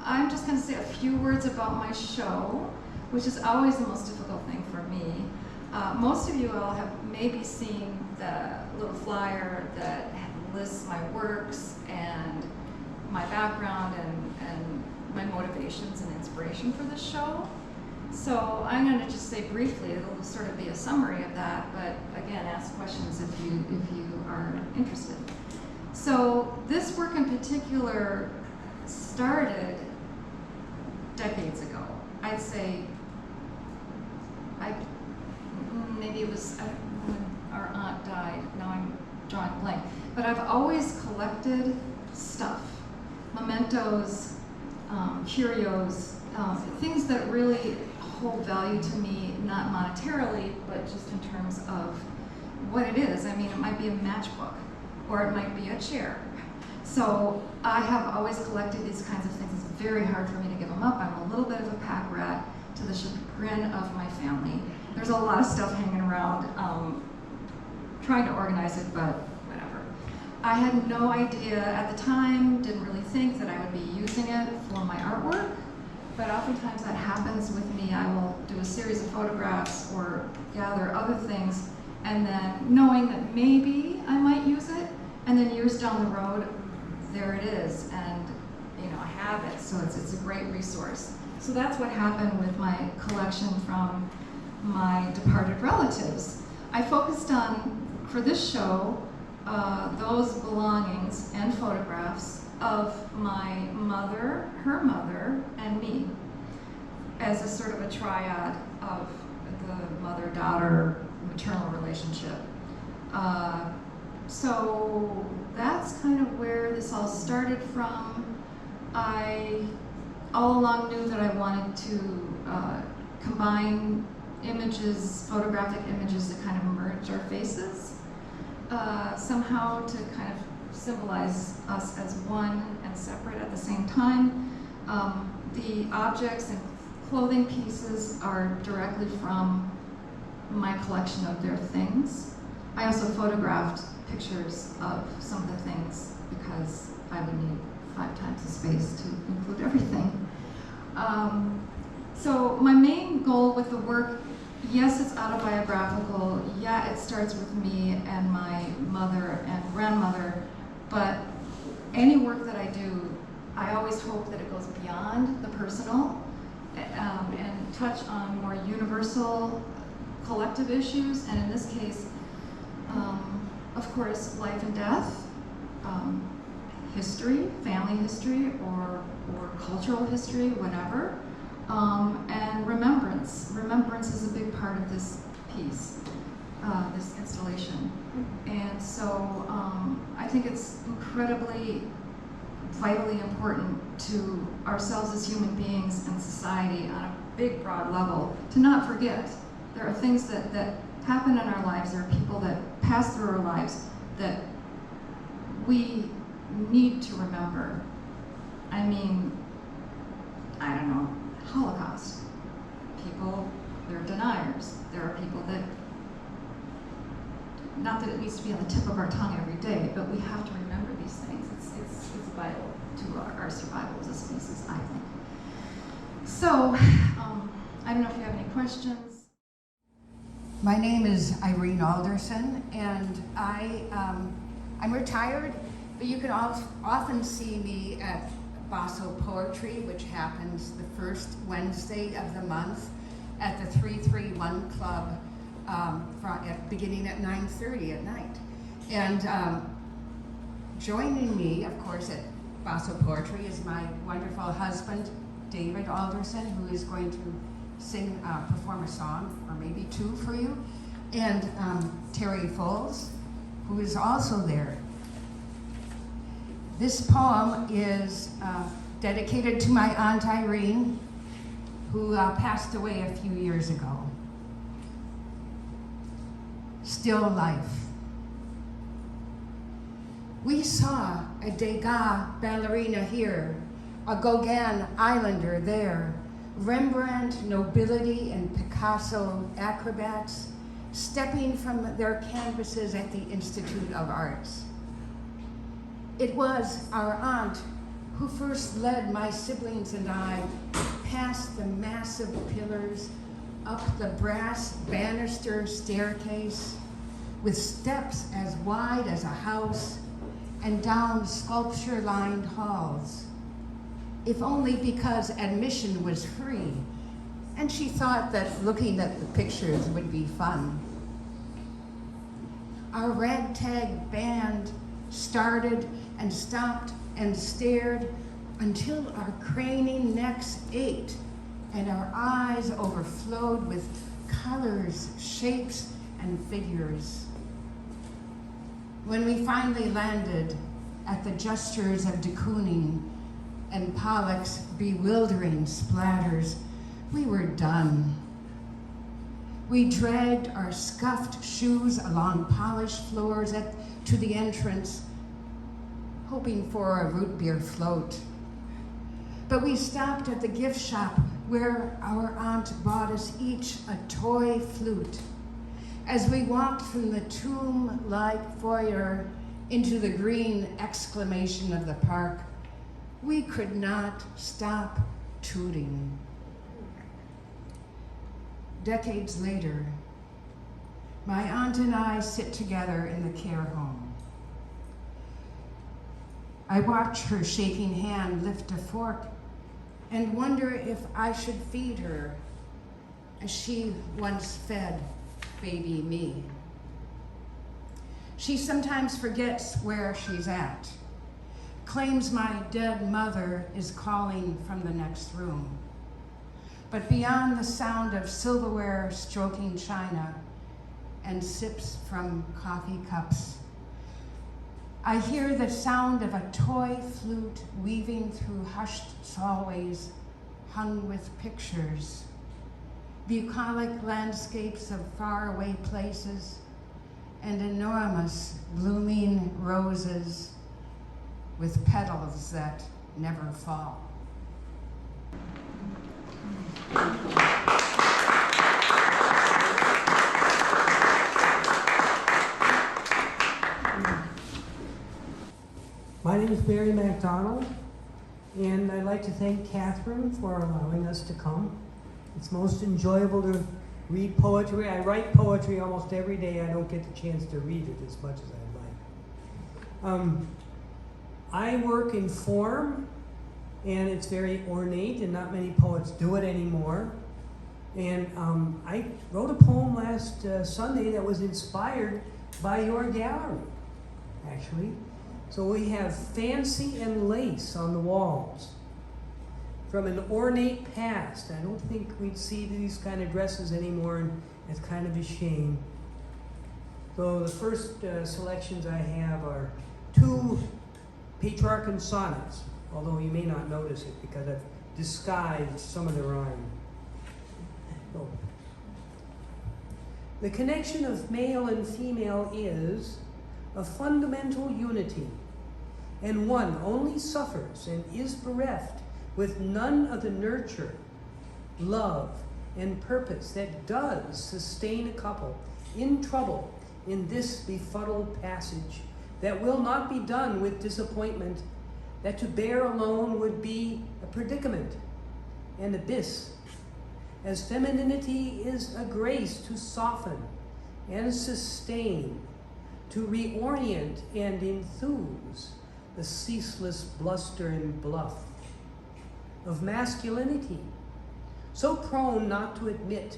I'm just going to say a few words about my show, which is always the most difficult thing for me. Most of you all have maybe seen the little flyer that lists my works and my background and my motivations and inspiration for this show. So I'm going to just say briefly, it'll sort of be a summary of that, but again, ask questions if you are interested. So this work in particular started decades ago. I'd say, maybe it was when our aunt died. Now I'm drawing a blank. But I've always collected stuff, mementos, curios, things that really hold value to me, not monetarily, but just in terms of what it is. I mean, it might be a matchbook, or it might be a chair. So I have always collected these kinds of things. It's very hard for me to give them up. I'm a little bit of a pack rat, to the chagrin of my family. There's a lot of stuff hanging around, trying to organize it, but whatever. I had no idea at the time, didn't really think that I would be using it for my artwork, but oftentimes that happens with me. I will do a series of photographs or gather other things, and then knowing that maybe I might use it, and then years down the road, there it is, and I have it, so it's a great resource. So that's what happened with my collection from my departed relatives. I focused on, for this show, those belongings and photographs of my mother, her mother, and me, as a sort of a triad of the mother-daughter maternal relationship. So that's kind of where this all started from. I all along knew that I wanted to combine images, photographic images that kind of merge our faces, somehow to kind of symbolize us as one and separate at the same time. The objects and clothing pieces are directly from my collection of their things. I also photographed pictures of some of the things because I would need 5 times the space to include everything. So my main goal with the work, yes, it's autobiographical. Yeah, it starts with me and my mother and grandmother, but any work that I do, I always hope that it goes beyond the personal and touch on more universal collective issues, and in this case, of course, life and death, history, family history, or cultural history, whatever, and remembrance. Remembrance is a big part of this piece, this installation. And so I think it's incredibly, vitally important to ourselves as human beings and society on a big, broad level to not forget. There are things that happen in our lives, there are people that pass through our lives that we need to remember. I mean, I don't know, Holocaust. People, they're deniers. There are people that, not that it needs to be on the tip of our tongue every day, but we have to remember these things. It's vital to our survival as a species, I think. So, I don't know if you have any questions. My name is Irene Alderson, and I'm retired, but you can often see me at Basso Poetry, which happens the first Wednesday of the month at the 331 Club, beginning at 9:30 at night. And joining me, of course, at Basso Poetry is my wonderful husband, David Alderson, who is going to perform a song, or maybe 2 for you, and Terry Foles, who is also there. This poem is dedicated to my Aunt Irene, who passed away a few years ago. Still life. We saw a Degas ballerina here, a Gauguin islander there, Rembrandt nobility and Picasso acrobats stepping from their canvases at the Institute of Arts. It was our aunt who first led my siblings and I past the massive pillars, up the brass banister staircase, with steps as wide as a house, and down sculpture-lined halls, if only because admission was free, and she thought that looking at the pictures would be fun. Our ragtag band started and stopped and stared until our craning necks ached and our eyes overflowed with colors, shapes, and figures. When we finally landed at the gestures of de Kooning and Pollock's bewildering splatters, we were done. We dragged our scuffed shoes along polished floors to the entrance, hoping for a root beer float. But we stopped at the gift shop where our aunt bought us each a toy flute. As we walked from the tomb-like foyer into the green exclamation of the park, we could not stop tooting. Decades later, my aunt and I sit together in the care home. I watch her shaking hand lift a fork and wonder if I should feed her as she once fed baby me. She sometimes forgets where she's at, claims my dead mother is calling from the next room. But beyond the sound of silverware stroking china and sips from coffee cups, I hear the sound of a toy flute weaving through hushed hallways hung with pictures, bucolic landscapes of faraway places, and enormous blooming roses with petals that never fall. My name is Barry MacDonald, and I'd like to thank Kathryn for allowing us to come. It's most enjoyable to read poetry. I write poetry almost every day. I don't get the chance to read it as much as I'd like. I work in form, and it's very ornate, and not many poets do it anymore. And I wrote a poem last Sunday that was inspired by your gallery, actually. So we have fancy and lace on the walls from an ornate past. I don't think we'd see these kind of dresses anymore, and it's kind of a shame. So the first selections I have are 2 Petrarchan sonnets, although you may not notice it because I've disguised some of the rhyme. So, the connection of male and female is a fundamental unity, and one only suffers and is bereft with none of the nurture, love, and purpose that does sustain a couple in trouble in this befuddled passage, that will not be done with disappointment, that to bear alone would be a predicament, an abyss, as femininity is a grace to soften and sustain, to reorient and enthuse the ceaseless bluster and bluff of masculinity, so prone not to admit,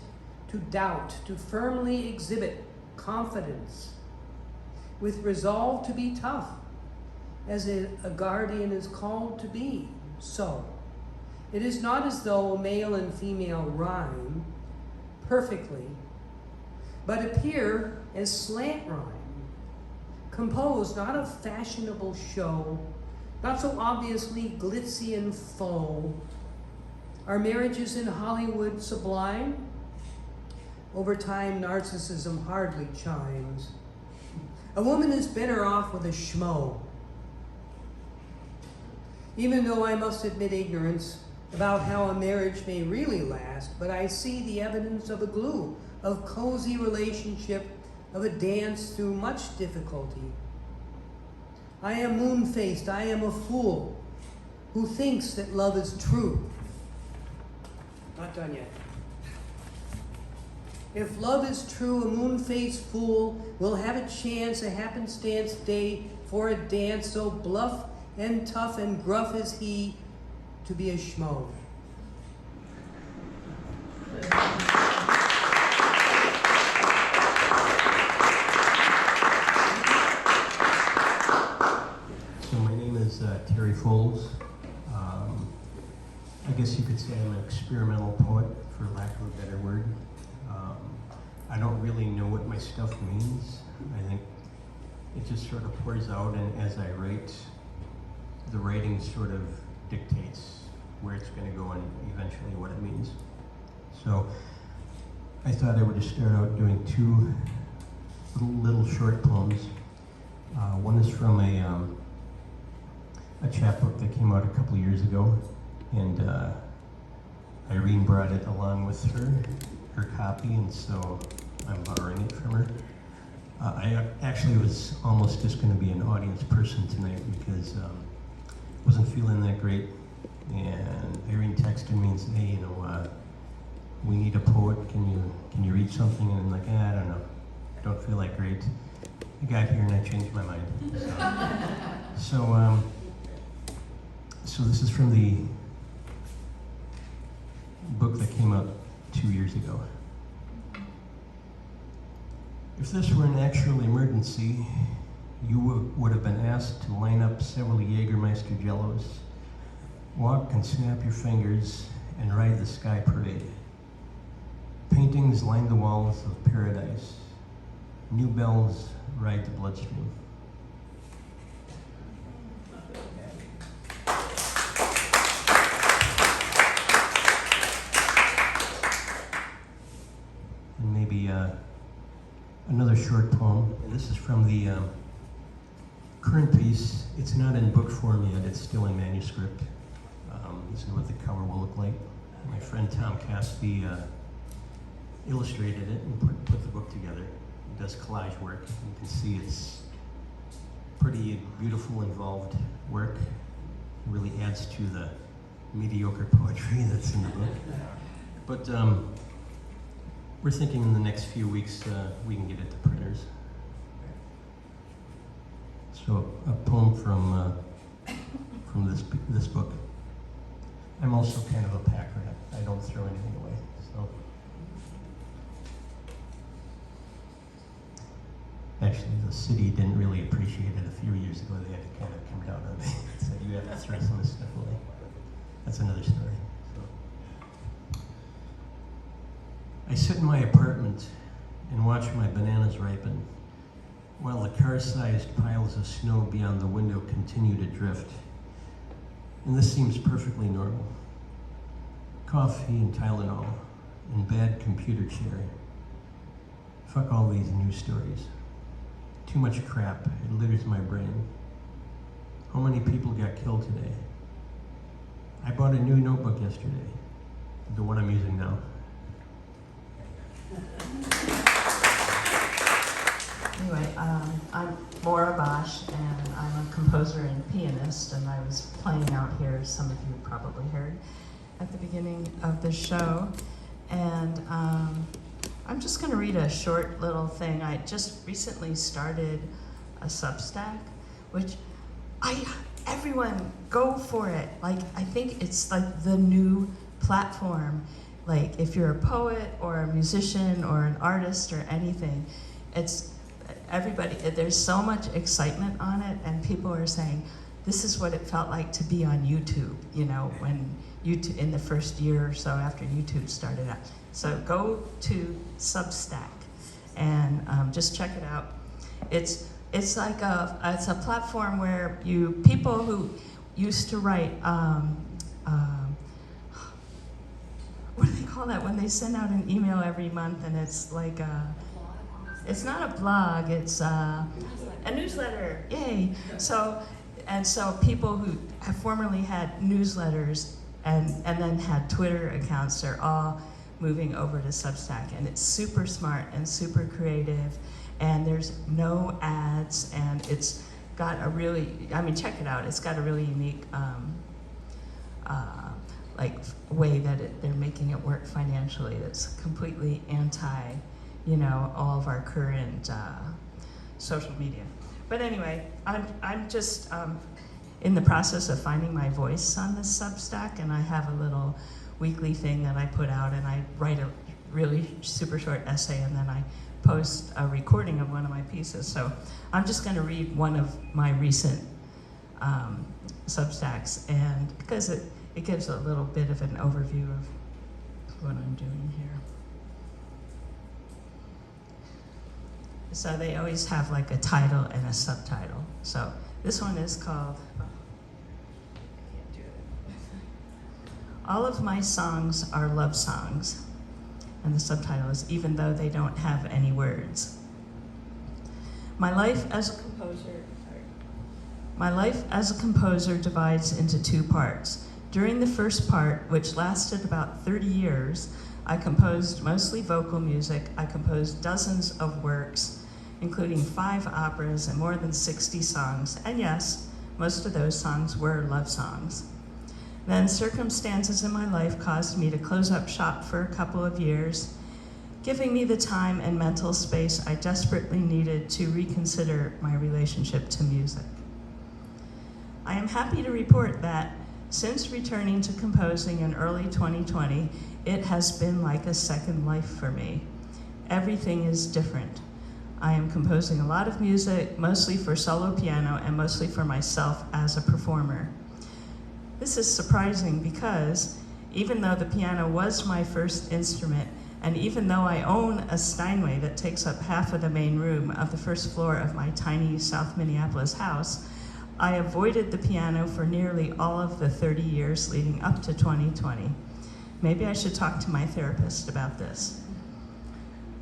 to doubt, to firmly exhibit confidence, with resolve to be tough, as a guardian is called to be. So, it is not as though male and female rhyme perfectly, but appear as slant rhyme, composed not of fashionable show, not so obviously glitzy and faux. Are marriages in Hollywood sublime? Over time, narcissism hardly chimes. A woman is better off with a schmo. Even though I must admit ignorance about how a marriage may really last, but I see the evidence of a glue, of cozy relationship, of a dance through much difficulty. I am moon-faced, I am a fool, who thinks that love is true. Not done yet. If love is true, a moon-faced fool will have a chance, a happenstance day for a dance, so bluff and tough and gruff is he to be a schmo. So my name is Terry Foles. I guess you could say I'm an experimental poet, for lack of a better word. I don't really know what my stuff means. I think it just sort of pours out, and as I write, the writing sort of dictates where it's going to go and eventually what it means. So I thought I would just start out doing two little short poems. One is from a chapbook that came out a couple years ago, and Irene brought it along with her copy, and so I'm borrowing it from her. I actually was almost just going to be an audience person tonight because I wasn't feeling that great, and Irene texted me and said, "Hey, we need a poet. Can you read something?" And I'm like, I don't know. I don't feel like great. I got here and I changed my mind. So this is from the book that came out 2 years ago. If this were an actual emergency, you would have been asked to line up several Jägermeister Jellos, walk and snap your fingers, and ride the sky parade. Paintings line the walls of paradise. New bells ride the bloodstream. And maybe another short poem. This is from the current piece. It's not in book form yet, it's still in manuscript. This is what the cover will look like. My friend Tom Caspi illustrated it and put the book together. He does collage work. You can see it's pretty beautiful, involved work. It really adds to the mediocre poetry that's in the book. But we're thinking in the next few weeks we can get it to printers. So a poem from this book. I'm also kind of a pack rat. I don't throw anything away. So actually, the city didn't really appreciate it a few years ago. They had to kind of come down on me and said, "You have to throw some of this stuff away." That's another story. So I sit in my apartment and watch my bananas ripen, while the car-sized piles of snow beyond the window continue to drift. And this seems perfectly normal. Coffee and Tylenol and bad computer chair. Fuck all these news stories. Too much crap, it litters my brain. How many people got killed today? I bought a new notebook yesterday, the one I'm using now. Anyway, I'm Maura Bosch, and I'm a composer and pianist, and I was playing out here, as some of you probably heard, at the beginning of the show. And I'm just going to read a short little thing. I just recently started a Substack, which everyone go for it. Like, I think it's like the new platform. Like, if you're a poet or a musician or an artist or anything, it's everybody, there's so much excitement on it, and people are saying, this is what it felt like to be on YouTube, when YouTube, in the first year or so after YouTube started out. So go to Substack and just check it out. It's like it's a platform where people who used to write, what do they call that, when they send out an email every month and it's like it's not a blog, it's a newsletter, yay. So people who have formerly had newsletters and then had Twitter accounts are all moving over to Substack, and it's super smart and super creative, and there's no ads, and it's got a really, check it out, it's got a really unique like way that they're making it work financially that's completely anti, you know, all of our current social media. But anyway, I'm just in the process of finding my voice on this Substack, and I have a little weekly thing that I put out, and I write a really super short essay, and then I post a recording of one of my pieces. So I'm just going to read one of my recent Substacks, and because it gives a little bit of an overview of what I'm doing here. So they always have like a title and a subtitle. So this one is called, I can't do it. All of my songs are love songs. And the subtitle is Even Though They Don't Have Any Words. My life as a composer divides into two parts. During the first part, which lasted about 30 years, I composed mostly vocal music. I composed dozens of works, including 5 operas and more than 60 songs. And yes, most of those songs were love songs. Then circumstances in my life caused me to close up shop for a couple of years, giving me the time and mental space I desperately needed to reconsider my relationship to music. I am happy to report that since returning to composing in early 2020, it has been like a second life for me. Everything is different. I am composing a lot of music, mostly for solo piano and mostly for myself as a performer. This is surprising because even though the piano was my first instrument, and even though I own a Steinway that takes up half of the main room of the first floor of my tiny South Minneapolis house, I avoided the piano for nearly all of the 30 years leading up to 2020. Maybe I should talk to my therapist about this.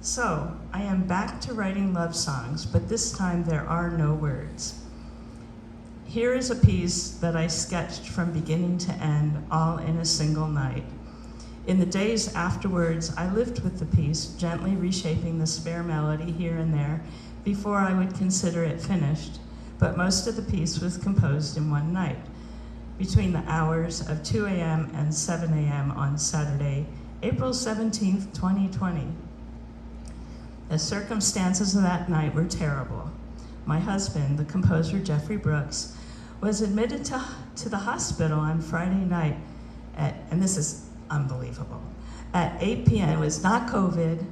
So, I am back to writing love songs, but this time there are no words. Here is a piece that I sketched from beginning to end, all in a single night. In the days afterwards, I lived with the piece, gently reshaping the spare melody here and there before I would consider it finished, but most of the piece was composed in one night, between the hours of 2 a.m. and 7 a.m. on Saturday, April 17th, 2020. The circumstances of that night were terrible. My husband, the composer Jeffrey Brooks, was admitted to the hospital on Friday night and this is unbelievable, at 8 p.m. It was not COVID.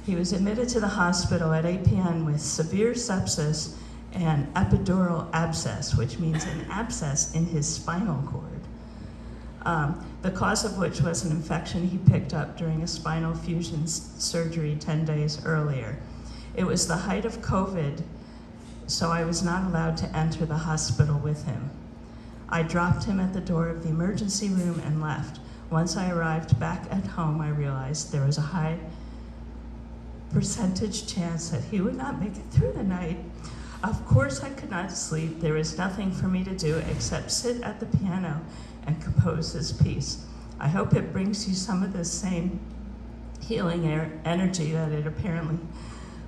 He was admitted to the hospital at 8 p.m. with severe sepsis and epidural abscess, which means an abscess in his spinal cord, the cause of which was an infection he picked up during a spinal fusion surgery 10 days earlier. It was the height of COVID, so I was not allowed to enter the hospital with him. I dropped him at the door of the emergency room and left. Once I arrived back at home, I realized there was a high percentage chance that he would not make it through the night. Of course I could not sleep. There was nothing for me to do except sit at the piano and compose this piece. I hope it brings you some of the same healing energy that it apparently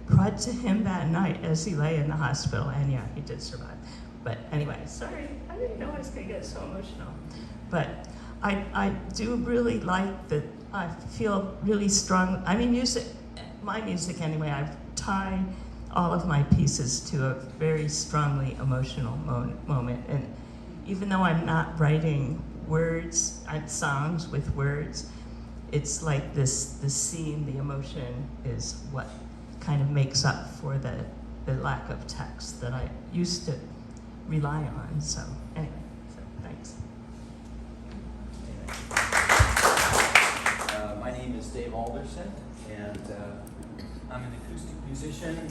brought to him that night as he lay in the hospital. And yeah, he did survive. But anyway, sorry, I didn't know I was gonna get so emotional. But I do really like that. I feel really strong. I mean, my music anyway, I've tied all of my pieces to a very strongly emotional moment. And even though I'm not writing words, songs with words, it's like the scene, the emotion is what kind of makes up for the lack of text that I used to rely on. So anyway, thanks. My name is Dave Alderson, and I'm an acoustic musician,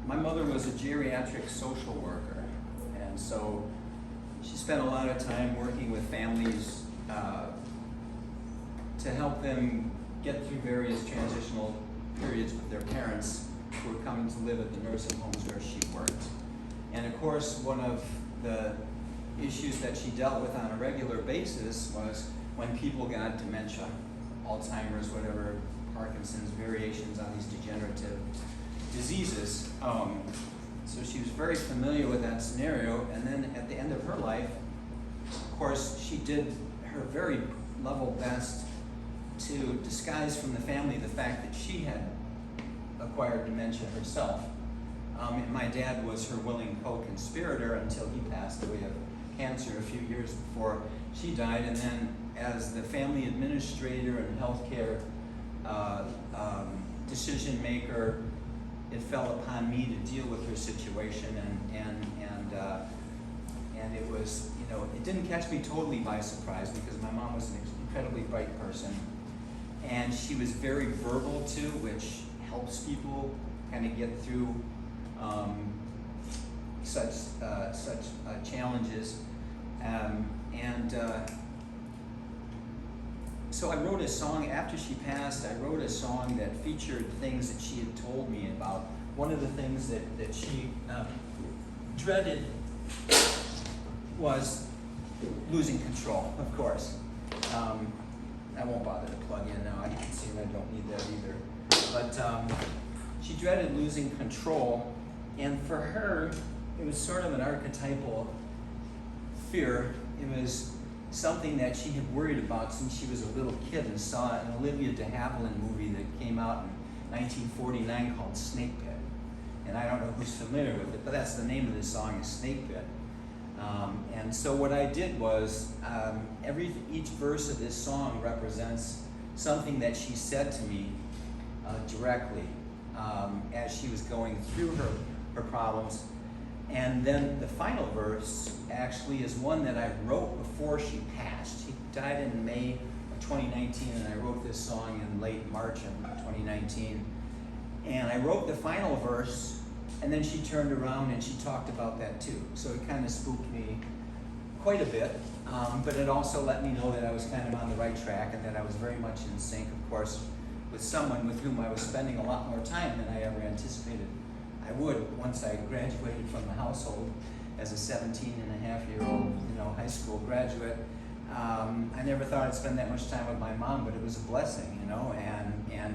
my mother was a geriatric social worker, and so she spent a lot of time working with families to help them get through various transitional periods with their parents who were coming to live at the nursing homes where she worked. And of course, one of the issues that she dealt with on a regular basis was when people got dementia, Alzheimer's, whatever, Parkinson's, variations on these degenerative diseases. So she was very familiar with that scenario, and then at the end of her life, of course, she did her very level best to disguise from the family the fact that she had acquired dementia herself. And my dad was her willing co-conspirator until he passed away of cancer a few years before she died. And then as the family administrator and healthcare decision maker, it fell upon me to deal with her situation, and it was, you know, it didn't catch me totally by surprise because my mom was an incredibly bright person, and she was very verbal too, which helps people kind of get through such challenges, so I wrote a song after she passed. I wrote a song that featured things that she had told me about. One of the things that she dreaded was losing control, of course. I won't bother to plug in now. I can see I don't need that either. But she dreaded losing control, and for her, it was sort of an archetypal fear. It was something that she had worried about since she was a little kid and saw an Olivia de Havilland movie that came out in 1949 called Snake Pit. And I don't know who's familiar with it, but that's the name of this song, is Snake Pit. And so what I did was, each verse of this song represents something that she said to me directly as she was going through her problems. And then the final verse actually is one that I wrote before she passed. She died in May of 2019, and I wrote this song in late March of 2019. And I wrote the final verse, and then she turned around and she talked about that too. So it kind of spooked me quite a bit, but it also let me know that I was kind of on the right track and that I was very much in sync, of course, with someone with whom I was spending a lot more time than I ever anticipated I would once I graduated from the household as a 17-and-a-half-year-old, high school graduate. I never thought I'd spend that much time with my mom, but it was a blessing, and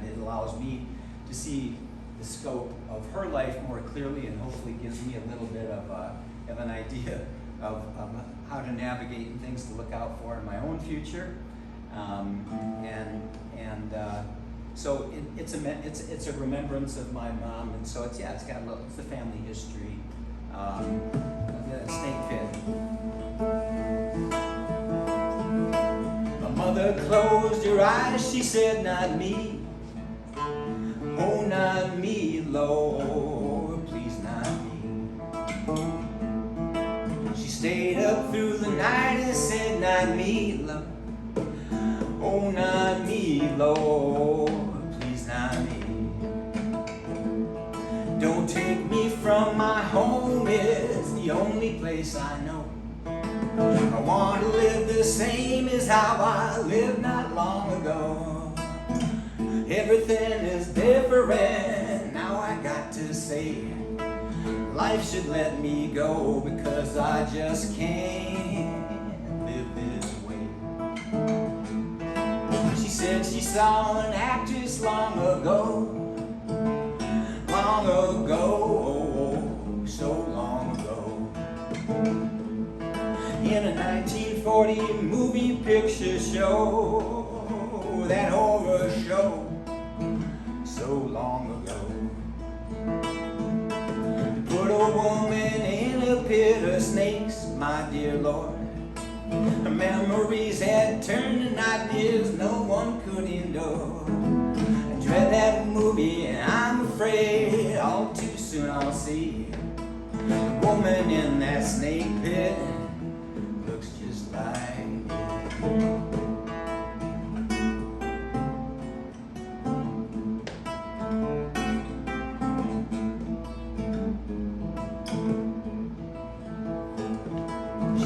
it allows me to see the scope of her life more clearly, and hopefully gives me a little bit of an idea of how to navigate and things to look out for in my own future. So it's a remembrance of my mom, and so it's the family history of the Snake Pit. My mother closed her eyes, she said, "Not me, oh not me, Lord, please not me." She stayed up through the night and said, "Not me, Lord, oh not me, Lord, please not me. Don't take me from my home, it's the only place I know. I want to live the same as how I lived not long ago. Everything is different, now I got to say, life should let me go because I just can't live this way." She said she saw an actress long ago, oh, so long ago, in a 1940 movie picture show, that horror show, so long ago. Put a woman in a pit of snakes, my dear Lord. Her memories had turned to nightmares no one could endure. I dread that movie and I'm afraid all too soon I'll see the woman in that snake pit looks just like me.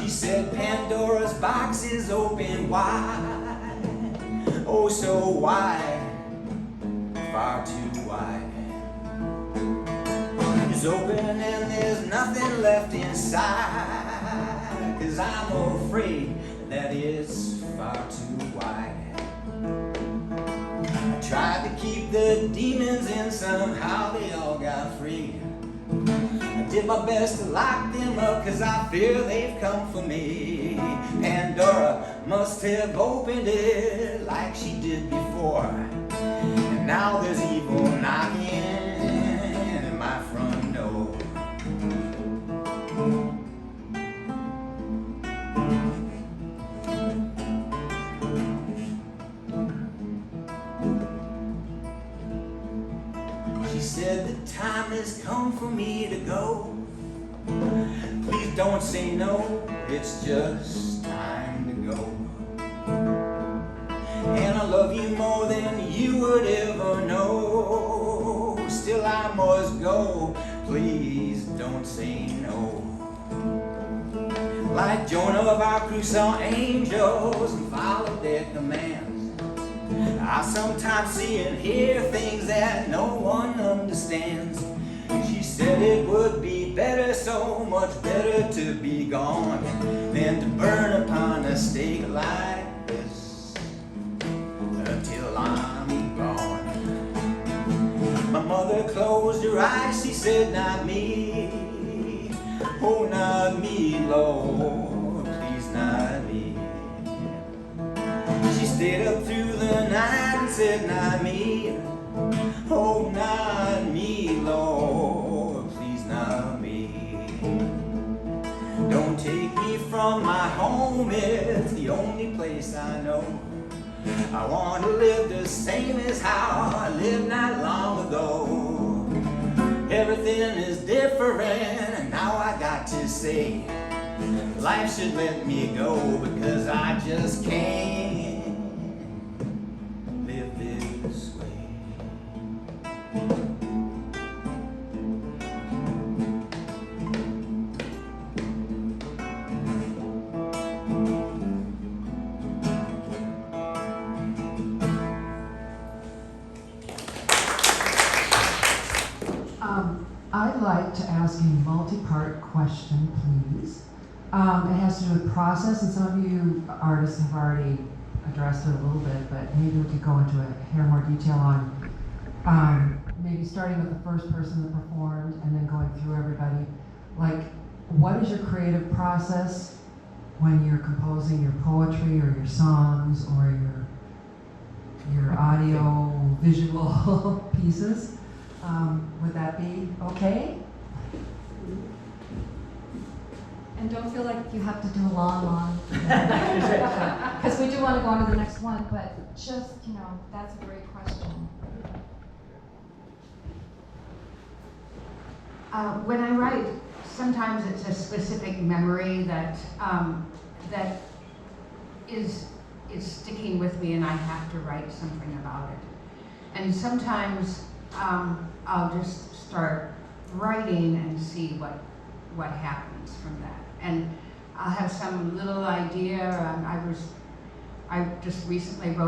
She said Pandora's box is open wide, oh so wide, far too wide. It's open and there's nothing left inside, 'cause I'm afraid that it's far too wide. I tried to keep the demons in, somehow they all got free. I did my best to lock them up, 'cause I fear they've come for me. Pandora must have opened it like she did before, and now there's evil knocking at my front door. She said the time has come for me to go. Please don't say no, it's just time to go. And I love you more than you would ever know. Still I must go, please don't say no. Like Jonah of Arc who saw angels and followed their commands, I sometimes see and hear things that no one understands. She said it would be better, so much better to be gone than to burn upon a stake like this until I'm gone. My mother closed her eyes, she said, not me. Oh, not me, Lord, please not me. She stayed up through the night and said, not me. Oh, not me, Lord, please not me. Don't take me from my home, it's the only place I know. I want to live the same as how I lived not long ago. Everything is different, and now I got to say, life should let me go, because I just can't live this way. I'd like to ask a multi-part question, please. It has to do with process, and some of you artists have already addressed it a little bit, but maybe we could go into a hair more detail on maybe starting with the first person that performed and then going through everybody. Like, what is your creative process when you're composing your poetry or your songs or your audio visual pieces? Would that be okay? And don't feel like you have to do a long, because we do want to go on to the next one, but just, that's a great question. When I write, sometimes it's a specific memory that that is sticking with me, and I have to write something about it. And sometimes I'll just start writing and see what happens from that. And I'll have some little idea. I just recently I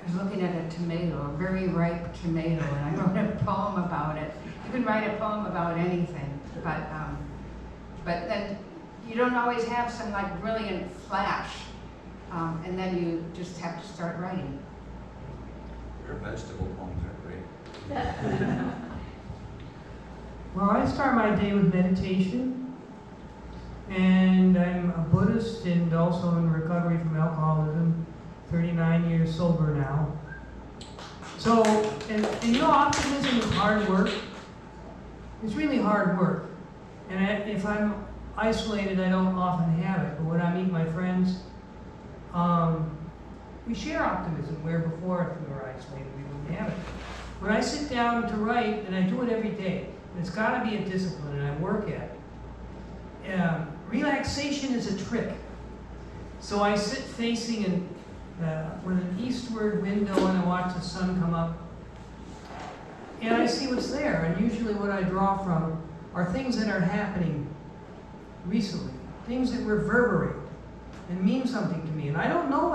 was looking at a tomato, a very ripe tomato, and I wrote a poem about it. You can write a poem about anything, but then you don't always have some like brilliant flash, and then you just have to start writing. Your vegetable poems are great. Well, I start my day with meditation, and I'm a Buddhist and also in recovery from alcoholism, 39 years sober now. So, and optimism is hard work. It's really hard work. And if I'm isolated, I don't often have it. But when I meet my friends, we share optimism, where before, if we were isolated, we wouldn't have it. When I sit down to write, and I do it every day, and it's got to be a discipline, and I work at it. Relaxation is a trick. So I sit facing with an eastward window, and I watch the sun come up, and I see what's there. And usually what I draw from are things that are happening recently, things that reverberate and mean something to me. And I don't know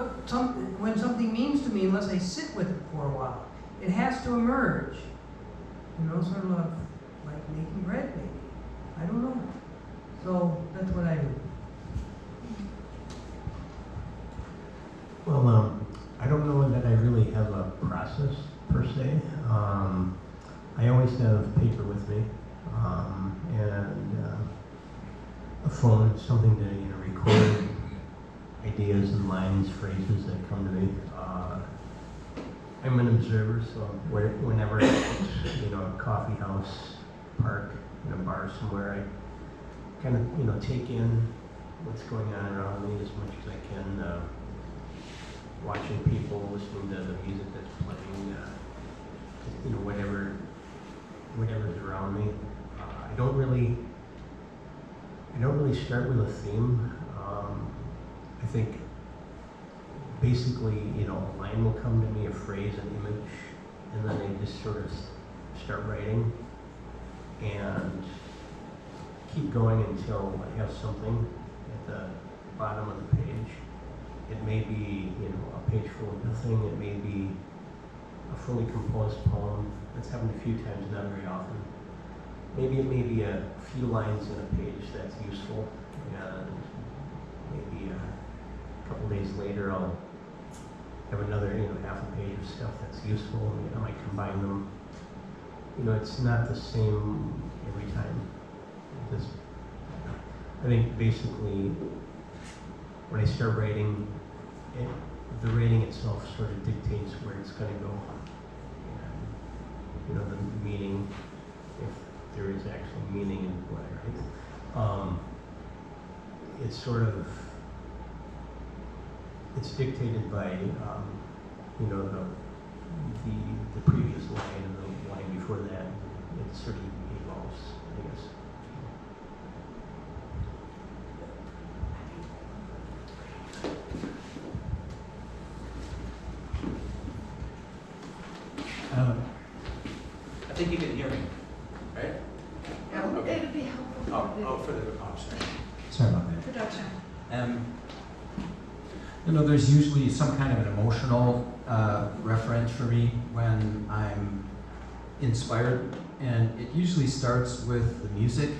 when something means to me unless I sit with it for a while. It has to emerge, sort of like making bread, maybe. I don't know. So that's what I do. Well, I don't know that I really have a process per se. I always have paper with me. phone, something to record ideas and lines, phrases that come to me. I'm an observer, so whenever it's a coffee house, park, in a bar somewhere, I kind of take in what's going on around me as much as I can. Watching people, listening to the music that's playing, whatever's around me. I don't really start with a theme. I think basically, a line will come to me, a phrase, an image, and then I just sort of start writing and keep going until I have something at the bottom of the page. It may be, a page full of nothing. It may be a fully composed poem. That's happened a few times, not very often. Maybe it may be a few lines in a page that's useful, and maybe a couple days later I'll have another, half a page of stuff that's useful, and I might combine them. It's not the same every time. I think basically when I start writing, the writing itself sort of dictates where it's going to go. And, the meaning, if there is actual meaning in what I write. It's it's dictated by, the previous line and the line before that. It sort of evolves, I guess. I think you can hear me, right? Okay. It'd be helpful for Sorry. Sorry about that. production. There's usually some kind of an emotional reference for me when I'm inspired, and it usually starts with the music.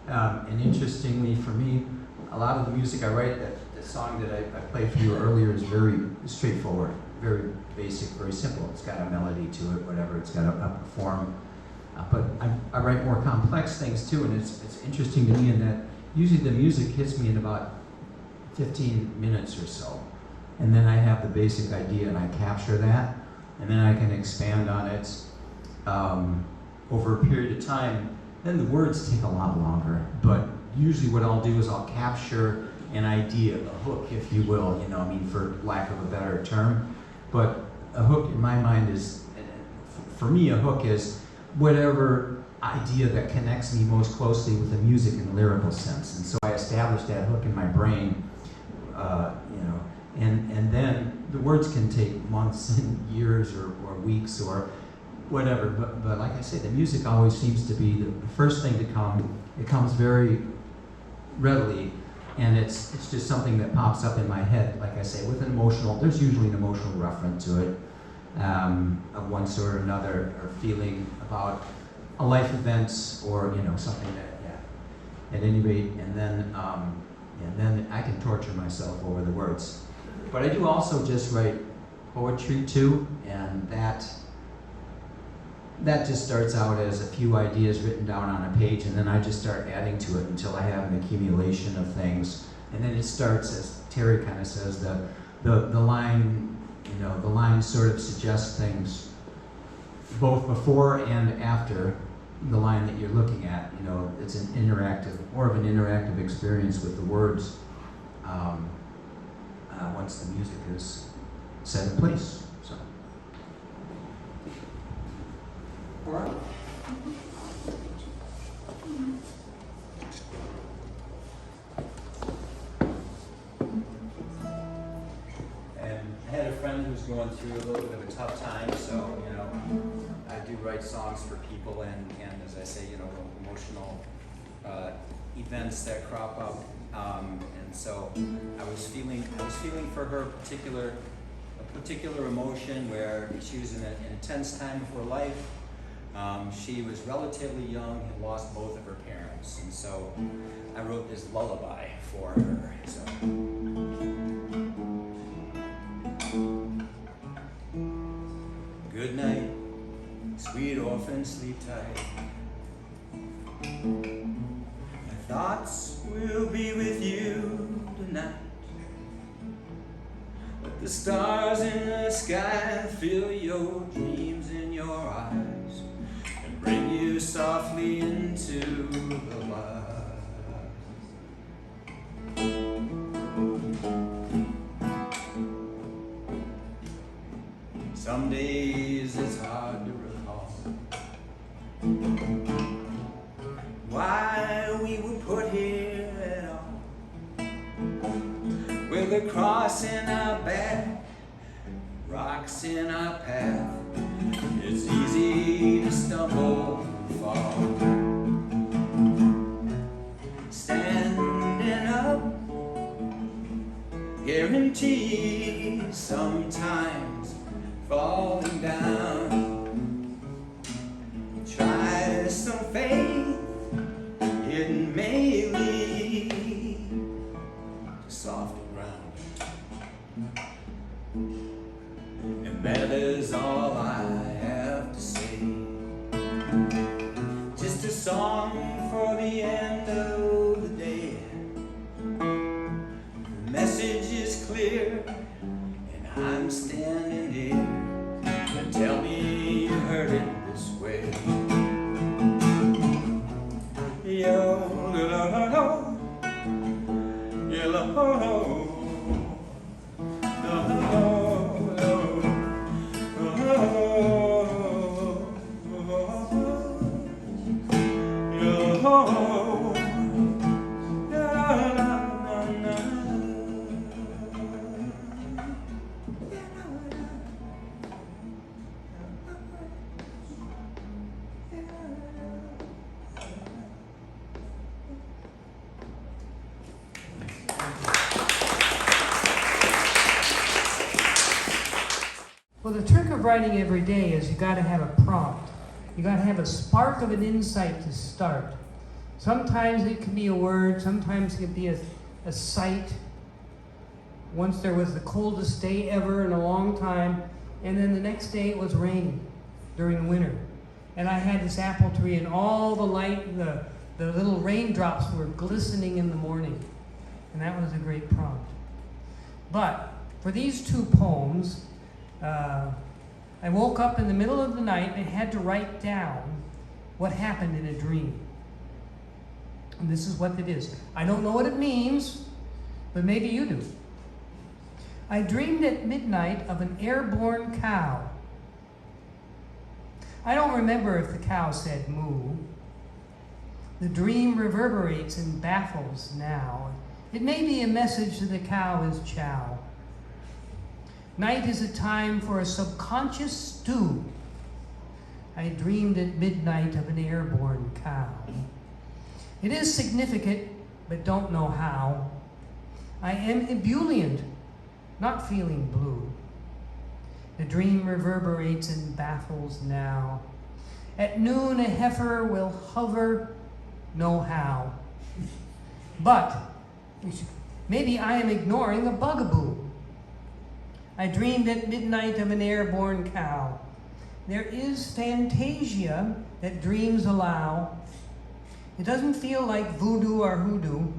And interestingly for me, a lot of the music I write, the song that I played for you earlier is very straightforward, very basic, very simple. It's got a melody to it, whatever, it's got a form. But I write more complex things too, and it's interesting to me in that usually the music hits me in about 15 minutes or so. And then I have the basic idea and I capture that, and then I can expand on it over a period of time. Then the words take a lot longer, but usually what I'll do is I'll capture an idea, a hook, if you will, for lack of a better term. But a hook in my mind is, for me, a hook is whatever idea that connects me most closely with the music in a lyrical sense. And so I establish that hook in my brain, and then the words can take months and years or weeks or whatever. But like I say, the music always seems to be the first thing to come. It comes very readily, and it's just something that pops up in my head, like I say, with there's usually an emotional reference to it, of one sort or another, or feeling about a life event, or something that, at any rate, and then I can torture myself over the words. But I do also just write poetry too, and that just starts out as a few ideas written down on a page, and then I just start adding to it until I have an accumulation of things. And then it starts, as Terry kind of says, the line, the line sort of suggests things both before and after the line that you're looking at. It's more of an interactive experience with the words once the music is set in place. So. All right. And I had a friend who was going through a little bit of a tough time, so, I do write songs for people, and as I say, emotional events that crop up. And so I was feeling for her a particular emotion where she was in an intense time of her life. She was relatively young, had lost both of her parents, and so I wrote this lullaby for her. So. Good night, sweet orphan, sleep tight. My thoughts will will be with you tonight. Let the stars in the sky fill your dreams in your eyes and bring you softly into the light. Some days it's hard to recall why we were put here at all. With a cross in our back, rocks in our path, it's easy to stumble and fall. Standing up guarantees sometimes falling down. Try some faith, it may lead to softer ground. And that is all I have to say. Just a song for the end of the day. The message is clear, and I'm standing here. And tell me you heard it this way. Yo, lo, yo, lo, Well, the trick of writing every day is you got to have a prompt. You got to have a spark of an insight to start. Sometimes it can be a word, sometimes it can be a sight. Once there was the coldest day ever in a long time, and then the next day it was raining during winter. And I had this apple tree, and all the light, the little raindrops were glistening in the morning. And that was a great prompt. But for these two poems, I woke up in the middle of the night and had to write down what happened in a dream. And this is what it is. I don't know what it means, but maybe you do. I dreamed at midnight of an airborne cow. I don't remember if the cow said moo. The dream reverberates and baffles now. It may be a message that the cow is chow. Night is a time for a subconscious stew. I dreamed at midnight of an airborne cow. It is significant, but don't know how. I am ebullient, not feeling blue. The dream reverberates and baffles now. At noon a heifer will hover, no how. But maybe I am ignoring a bugaboo. I dreamed at midnight of an airborne cow. There is fantasia that dreams allow. It doesn't feel like voodoo or hoodoo.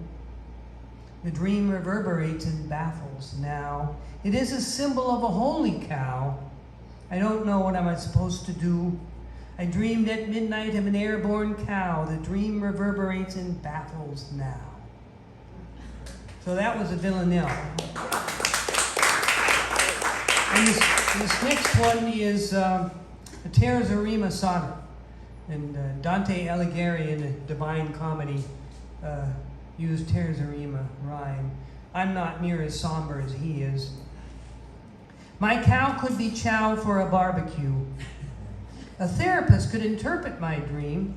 The dream reverberates and baffles now. It is a symbol of a holy cow. I don't know what I'm supposed to do. I dreamed at midnight of an airborne cow. The dream reverberates and baffles now. So that was a villanelle. And this next one is a Terza Rima sonnet. And Dante Alighieri in the Divine Comedy used Terza Rima rhyme. I'm not near as somber as he is. My cow could be chow for a barbecue. A therapist could interpret my dream.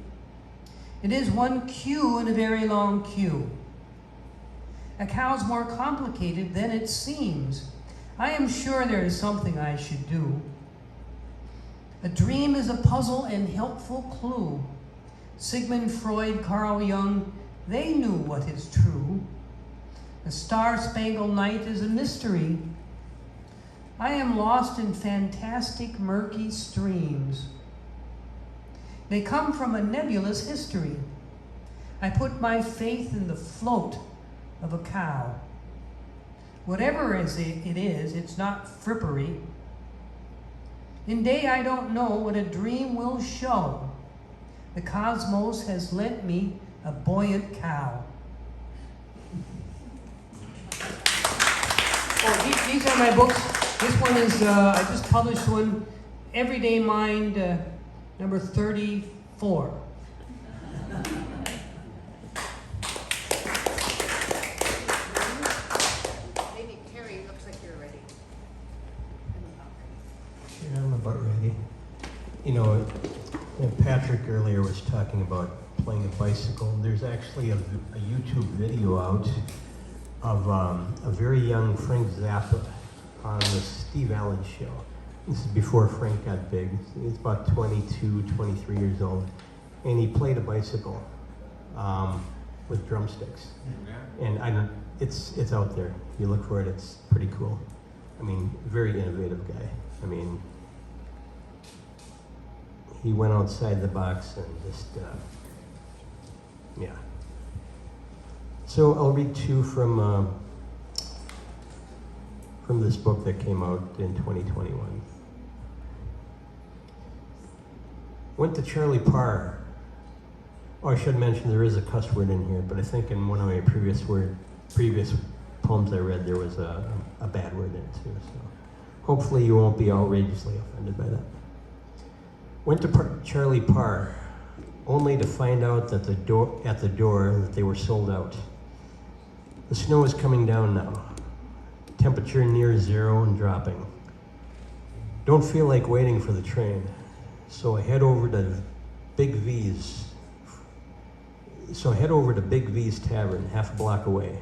It is one cue in a very long queue. A cow's more complicated than it seems. I am sure there is something I should do. A dream is a puzzle and helpful clue. Sigmund Freud, Carl Jung, they knew what is true. The star-spangled night is a mystery. I am lost in fantastic, murky streams. They come from a nebulous history. I put my faith in the float of a cow. Whatever it is, it's not frippery. In day I don't know what a dream will show. The cosmos has lent me a buoyant cow. Oh, these are my books. This one is, I just published one, Everyday Mind, number 34. Maybe Carrie, looks like you're ready. Sure, I'm about ready. You know, Patrick earlier was talking about playing a bicycle. There's actually a YouTube video out of a very young Frank Zappa on the Steve Allen show. This is before Frank got big. He's about 22, 23 years old. And he played a bicycle with drumsticks. And it's out there. You look for it, it's pretty cool. I mean, very innovative guy. I mean, he went outside the box and just, yeah. So I'll read two from this book that came out in 2021. Went to Charlie Parr. Oh, I should mention there is a cuss word in here, but I think in one of my previous poems I read, there was a bad word in it too. So hopefully you won't be outrageously offended by that. Went to Charlie Parr, only to find out that at the door that they were sold out. The snow is coming down now. Temperature near zero and dropping. Don't feel like waiting for the train, so I head over to Big V's. Big V's Tavern, half a block away.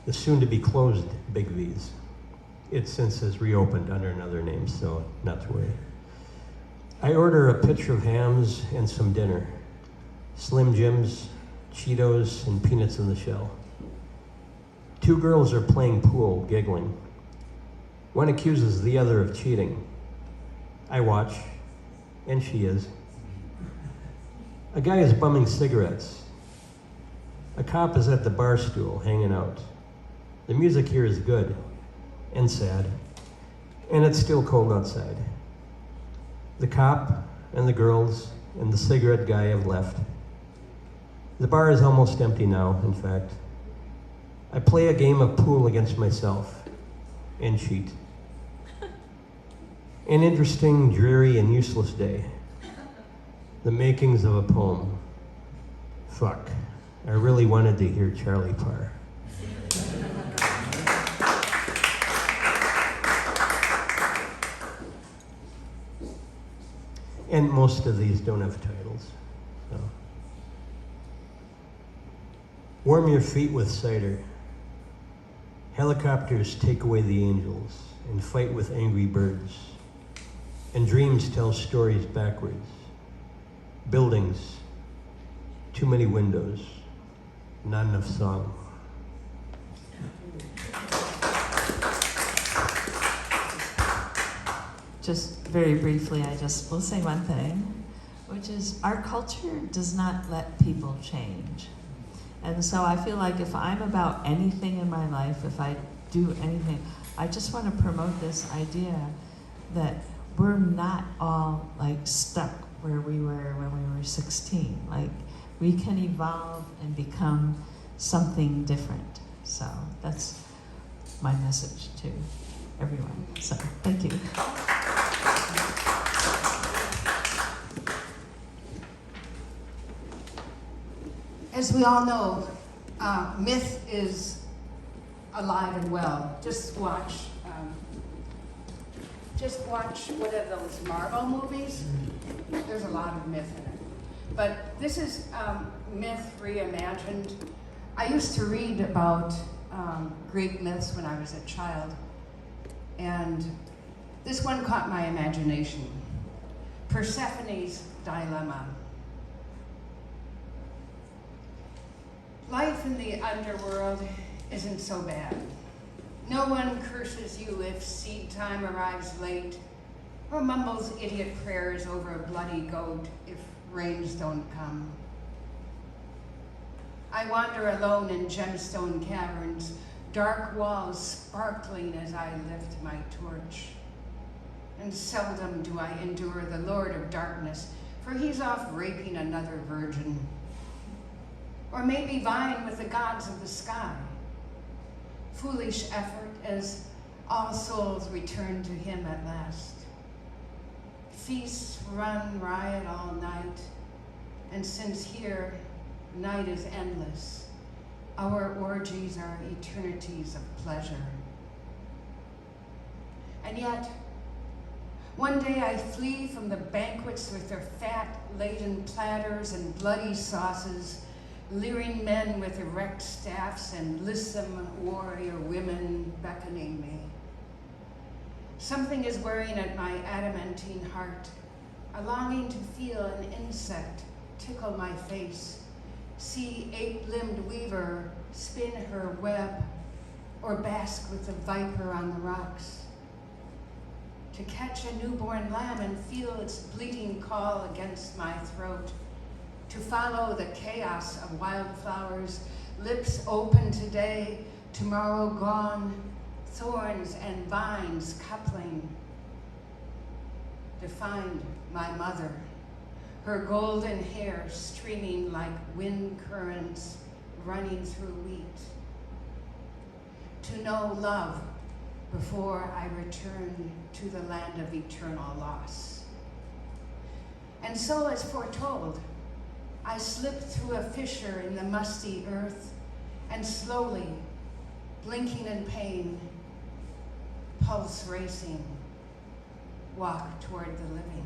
The soon-to-be closed Big V's. It since has reopened under another name, so not to worry. I order a pitcher of hams and some dinner. Slim Jims, Cheetos, and peanuts in the shell. Two girls are playing pool, giggling. One accuses the other of cheating. I watch, and she is. A guy is bumming cigarettes. A cop is at the bar stool, hanging out. The music here is good, and sad, and it's still cold outside. The cop, and the girls, and the cigarette guy have left. The bar is almost empty now, in fact. I play a game of pool against myself, and cheat. An interesting, dreary, and useless day. The makings of a poem. Fuck, I really wanted to hear Charlie Parr. And most of these don't have titles. So. Warm your feet with cider. Helicopters take away the angels and fight with angry birds. And dreams tell stories backwards. Buildings, too many windows, not enough song. Just very briefly, I just will say one thing, which is our culture does not let people change. And so I feel like if I'm about anything in my life, if I do anything, I just want to promote this idea that we're not all like stuck where we were when we were 16. Like we can evolve and become something different. So that's my message to everyone. So thank you. As we all know, myth is alive and well. Just watch one of those Marvel movies. There's a lot of myth in it. But this is myth reimagined. I used to read about Greek myths when I was a child, and this one caught my imagination. Persephone's dilemma. Life in the underworld isn't so bad. No one curses you if seed time arrives late, or mumbles idiot prayers over a bloody goat if rains don't come. I wander alone in gemstone caverns, dark walls sparkling as I lift my torch. And seldom do I endure the Lord of Darkness, for he's off raping another virgin. Or maybe vying with the gods of the sky. Foolish effort as all souls return to him at last. Feasts run riot all night, and since here night is endless, our orgies are eternities of pleasure. And yet, one day I flee from the banquets with their fat-laden platters and bloody sauces, leering men with erect staffs and lissom warrior women beckoning me. Something is worrying at my adamantine heart, a longing to feel an insect tickle my face, see ape-limbed weaver spin her web, or bask with the viper on the rocks. To catch a newborn lamb and feel its bleating call against my throat, to follow the chaos of wildflowers, lips open today, tomorrow gone, thorns and vines coupling. To find my mother, her golden hair streaming like wind currents running through wheat. To know love before I return to the land of eternal loss. And so, as foretold, I slip through a fissure in the musty earth and slowly, blinking in pain, pulse racing, walk toward the living.